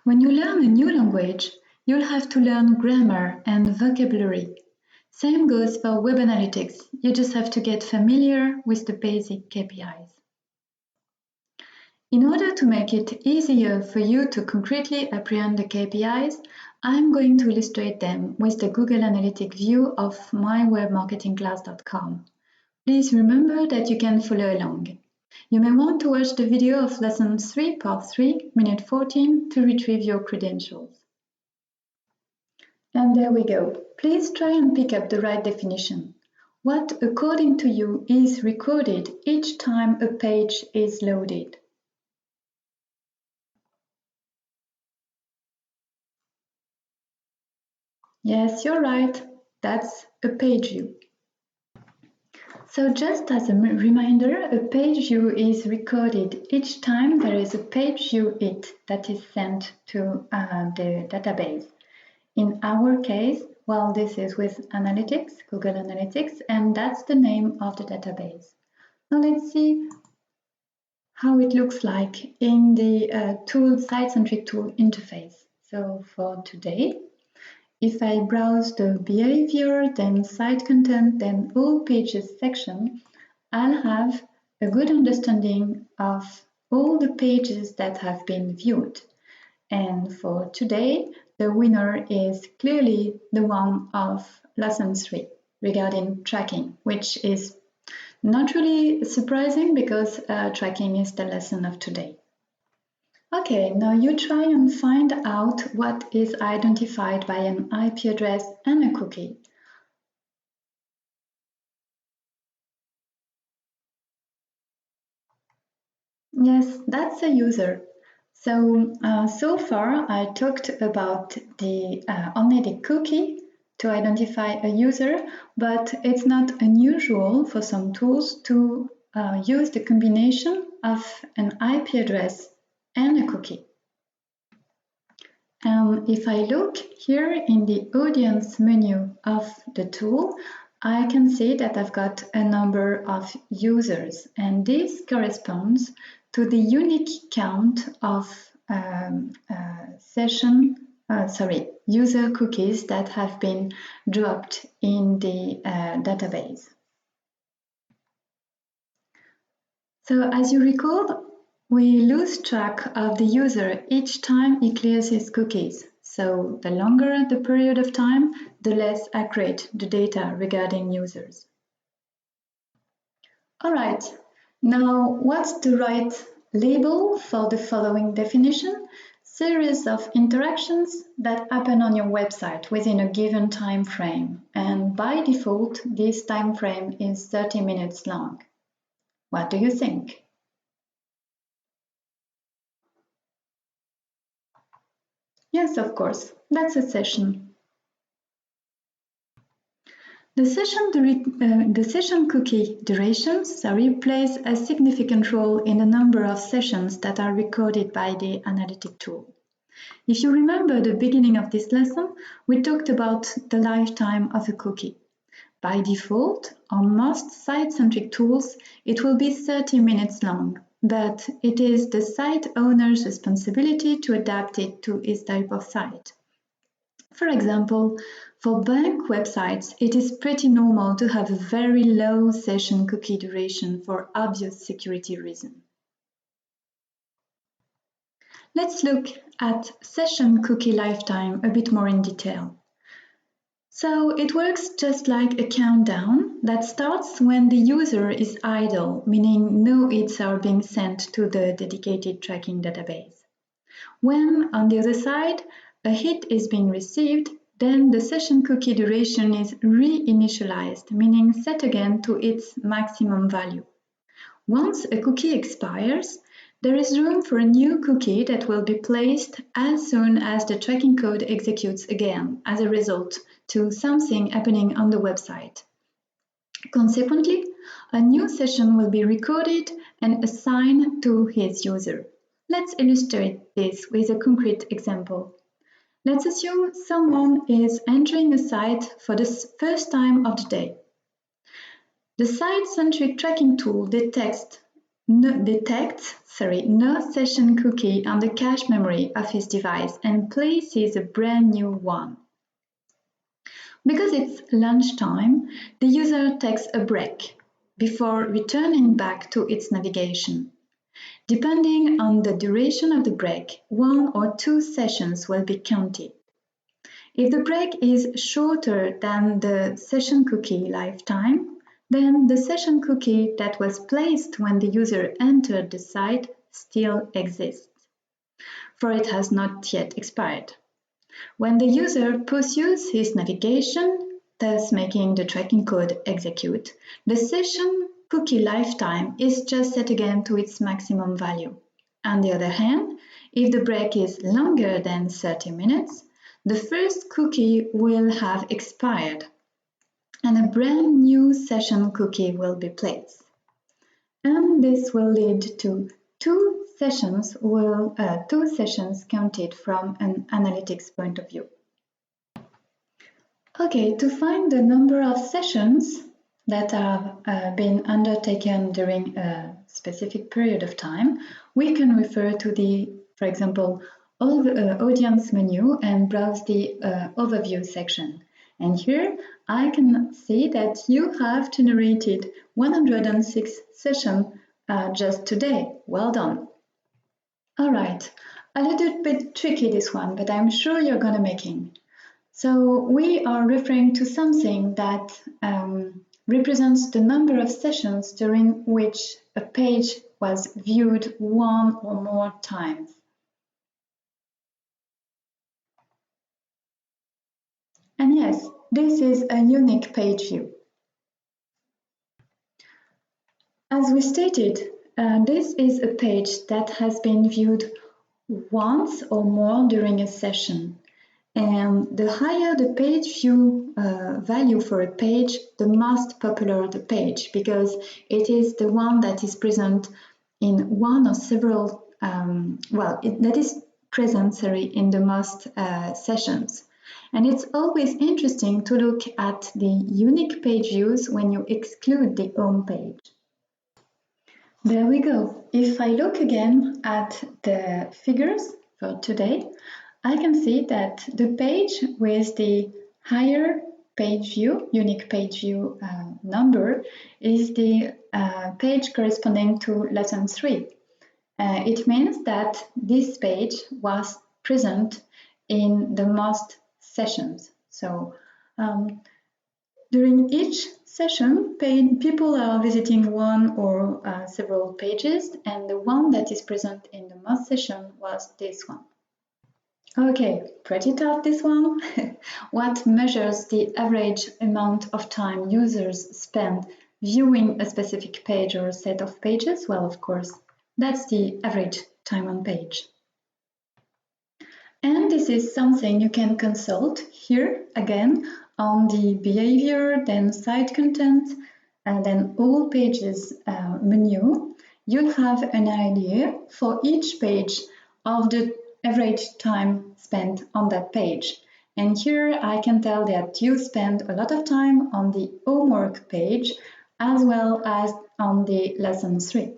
When you learn a new language, you'll have to learn grammar and vocabulary. Same goes for Web Analytics. You just have to get familiar with the basic KPIs. In order to make it easier for you to concretely apprehend the KPIs, I'm going to illustrate them with the Google Analytics view of mywebmarketingclass.com. Please remember that you can follow along. You may want to watch the video of Lesson 3, Part 3, Minute 14 to retrieve your credentials. And there we go. Please try and pick up the right definition. What, according to you, is recorded each time a page is loaded? Yes, you're right. That's a page view. So just as a reminder, a page view is recorded each time there is a page view hit that is sent to the database. In our case, well, this is with Analytics, Google Analytics, and that's the name of the database. Now let's see how it looks like in the site-centric tool interface. So for today, if I browse the behavior, then site content, then all pages section, I'll have a good understanding of all the pages that have been viewed. And for today, the winner is clearly the one of Lesson 3 regarding tracking, which is not really surprising because tracking is the lesson of today. Okay, now you try and find out what is identified by an IP address and a cookie. Yes, that's a user. So far I talked about only the cookie to identify a user, but it's not unusual for some tools to use the combination of an IP address and a cookie. If I look here in the audience menu of the tool, I can see that I've got a number of users, and this corresponds to the unique count of user cookies that have been dropped in the database. So as you recall, we lose track of the user each time he clears his cookies. So the longer the period of time, the less accurate the data regarding users. All right, now what's the right label for the following definition? Series of interactions that happen on your website within a given time frame. And by default, this time frame is 30 minutes long. What do you think? Yes, of course, that's a session. The session cookie duration plays a significant role in the number of sessions that are recorded by the analytic tool. If you remember the beginning of this lesson, we talked about the lifetime of a cookie. By default, on most site-centric tools, it will be 30 minutes long, but it is the site owner's responsibility to adapt it to his type of site. For example, for bank websites, it is pretty normal to have a very low session cookie duration for obvious security reasons. Let's look at session cookie lifetime a bit more in detail. So it works just like a countdown that starts when the user is idle, meaning no hits are being sent to the dedicated tracking database. When, on the other side, a hit is being received, then the session cookie duration is reinitialized, meaning set again to its maximum value. Once a cookie expires, there is room for a new cookie that will be placed as soon as the tracking code executes again as a result to something happening on the website. Consequently, a new session will be recorded and assigned to his user. Let's illustrate this with a concrete example. Let's assume someone is entering a site for the first time of the day. The site-centric tracking tool detects detects no session cookie on the cache memory of his device and places a brand new one. Because it's lunchtime, the user takes a break before returning back to its navigation. Depending on the duration of the break, 1 or 2 sessions will be counted. If the break is shorter than the session cookie lifetime, then the session cookie that was placed when the user entered the site still exists, for it has not yet expired. When the user pursues his navigation, thus making the tracking code execute, the session cookie lifetime is just set again to its maximum value. On the other hand, if the break is longer than 30 minutes, the first cookie will have expired and a brand new session cookie will be placed. And this will lead to two sessions counted from an analytics point of view. Okay, to find the number of sessions that have been undertaken during a specific period of time, we can refer to the, for example, audience menu and browse the overview section. And here I can see that you have generated 106 sessions just today. Well done. All right, a little bit tricky this one, but I'm sure you're gonna make it. So we are referring to something that represents the number of sessions during which a page was viewed one or more times. And yes, this is a unique page view. As we stated, this is a page that has been viewed once or more during a session. And the higher the page view value for a page, the most popular the page, because it is the one that is present in one or several, that is present, in the most sessions. And it's always interesting to look at the unique page views when you exclude the home page. There we go. If I look again at the figures for today, I can see that the page with the higher page view, unique page view number, is the page corresponding to lesson 3. It means that this page was present in the most sessions. So during each session, people are visiting one or several pages, and the one that is present in the most session was this one. Okay, pretty tough this one. What measures the average amount of time users spend viewing a specific page or a set of pages? Well, of course, that's the average time on page. And this is something you can consult here again on the behavior, then site content, and then all pages menu. You'll have an idea for each page of the average time spent on that page. And here I can tell that you spend a lot of time on the homework page as well as on the lesson 3.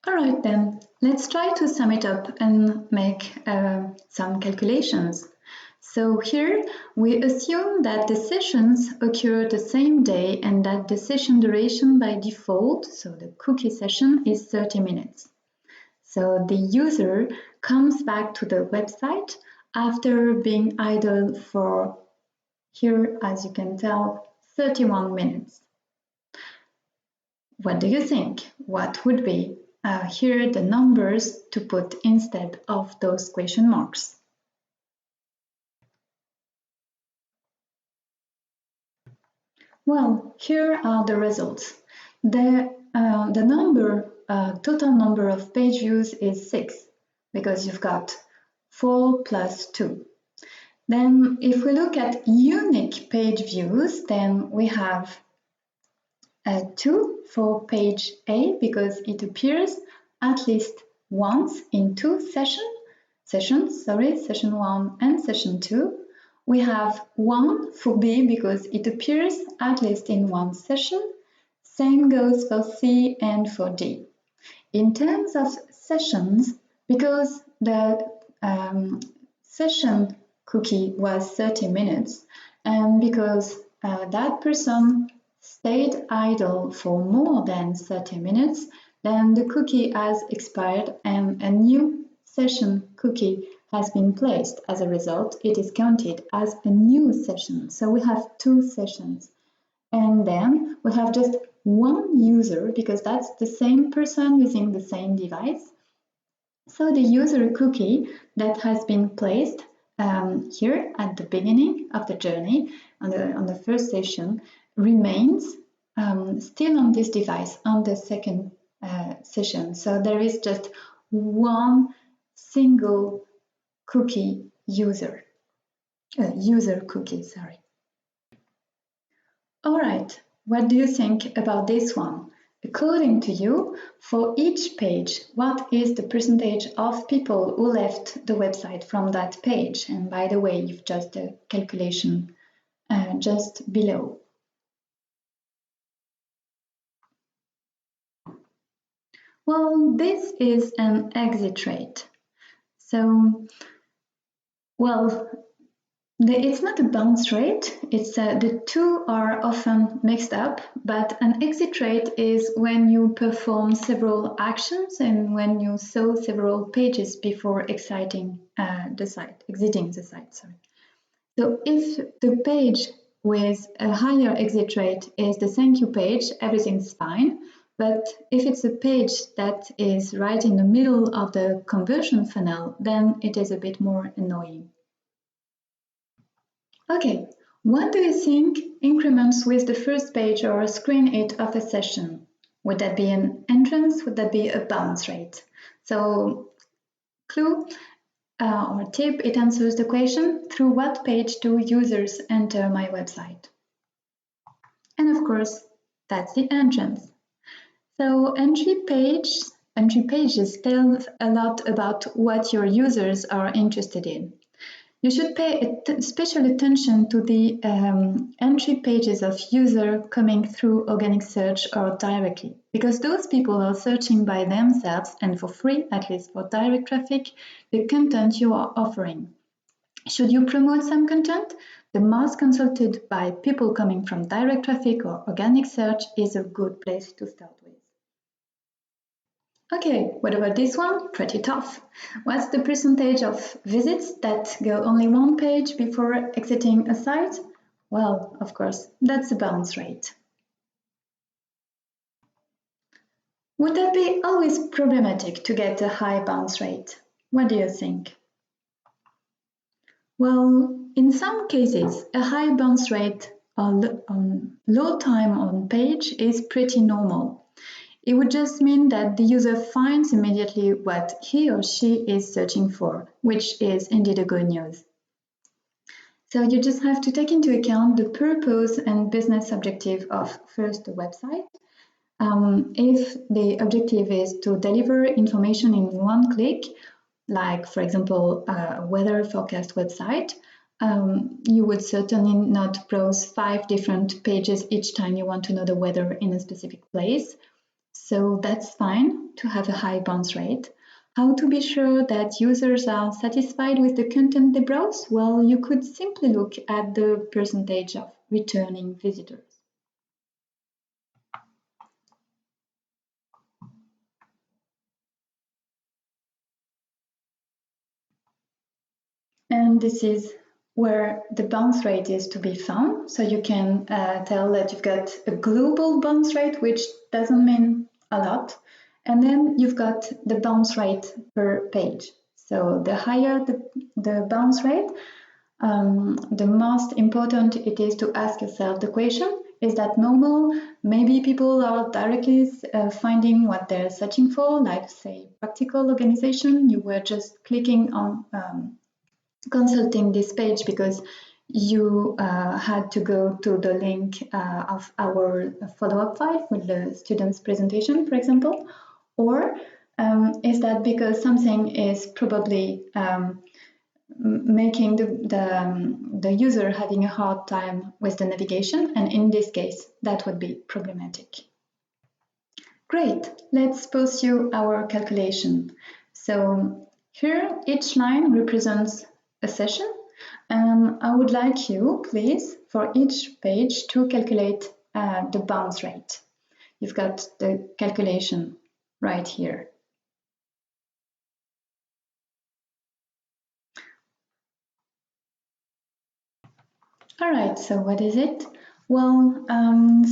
All right then, let's try to sum it up and make some calculations. So here we assume that the sessions occur the same day and that the session duration by default, so the cookie session, is 30 minutes. So the user comes back to the website after being idle for, here as you can tell, 31 minutes. What do you think? What would be here the numbers to put instead of those question marks? Well, here are the results. The total number of page views is 6, because you've got 4 plus 2. Then if we look at unique page views, then we have 2 for page A, because it appears at least once in 2 sessions, session 1 and session 2. We have 1 for B because it appears at least in 1 session. Same goes for C and for D. In terms of sessions, because the session cookie was 30 minutes, and because that person stayed idle for more than 30 minutes, then the cookie has expired and a new session cookie has been placed. As a result, it is counted as a new session. So we have 2 sessions. And then we have just one user because that's the same person using the same device. So the user cookie that has been placed here at the beginning of the journey on the first session remains still on this device on the second session. So there is just one single cookie user cookie, sorry. All right, what do you think about this one? According to you, for each page, what is the percentage of people who left the website from that page? And by the way, you've just a calculation just below. Well, this is an exit rate. So, well, it's not a bounce rate, it's the two are often mixed up, but an exit rate is when you perform several actions and when you saw several pages before exiting the site. Sorry. So if the page with a higher exit rate is the thank you page, everything's fine. But if it's a page that is right in the middle of the conversion funnel, then it is a bit more annoying. Okay, what do you think increments with the first page or screen hit of a session? Would that be an entrance? Would that be a bounce rate? So, clue or tip, it answers the question, through what page do users enter my website? And of course, that's the entrance. So entry pages tell a lot about what your users are interested in. You should pay special attention to the entry pages of users coming through organic search or directly, because those people are searching by themselves and for free, at least for direct traffic, the content you are offering. Should you promote some content? The most consulted by people coming from direct traffic or organic search is a good place to start with. Okay, what about this one? Pretty tough. What's the percentage of visits that go only one page before exiting a site? Well, of course, that's a bounce rate. Would that be always problematic to get a high bounce rate? What do you think? Well, in some cases, a high bounce rate on low time on page is pretty normal. It would just mean that the user finds immediately what he or she is searching for, which is indeed a good news. So you just have to take into account the purpose and business objective of first the website. If the objective is to deliver information in one click, like for example a weather forecast website, you would certainly not browse 5 different pages each time you want to know the weather in a specific place. So that's fine to have a high bounce rate. How to be sure that users are satisfied with the content they browse? Well, you could simply look at the percentage of returning visitors. And this is where the bounce rate is to be found. So you can tell that you've got a global bounce rate, which doesn't mean a lot. And then you've got the bounce rate per page. So the higher the bounce rate, the most important it is to ask yourself the question, is that normal? Maybe people are directly finding what they're searching for, like say practical organization. You were just clicking on consulting this page because you had to go to the link of our follow-up file with the student's presentation, for example, or is that because something is probably making the user having a hard time with the navigation, and in this case that would be problematic. Great, let's pursue our calculation. So here each line represents a session, and I would like you, please, for each page to calculate the bounce rate. You've got the calculation right here. All right, so what is it? Well,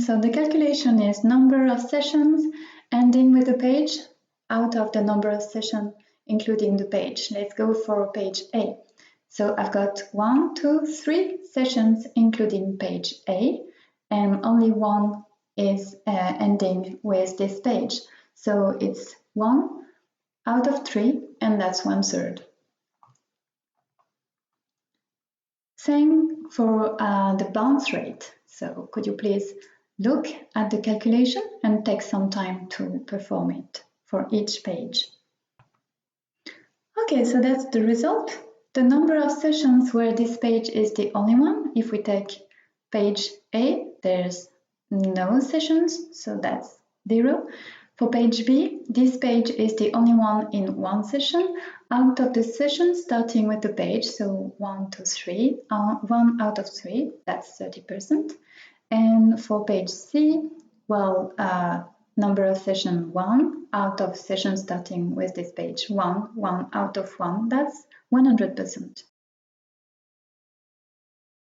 so the calculation is number of sessions ending with a page out of the number of sessions including the page. Let's go for page A. So I've got 1, 2, 3 sessions including page A, and only one is ending with this page. So it's 1 out of 3, and that's 1/3. Same for the bounce rate. So could you please look at the calculation and take some time to perform it for each page. Okay, so that's the result. The number of sessions where this page is the only one. If we take page A, there's no sessions, so that's 0. For page B, this page is the only one in one session out of the sessions starting with the page, so 1 to 3, 1 out of 3, that's 30%. And for page C, well, number of session 1 out of session starting with this page, 1 out of 1, that's 100%.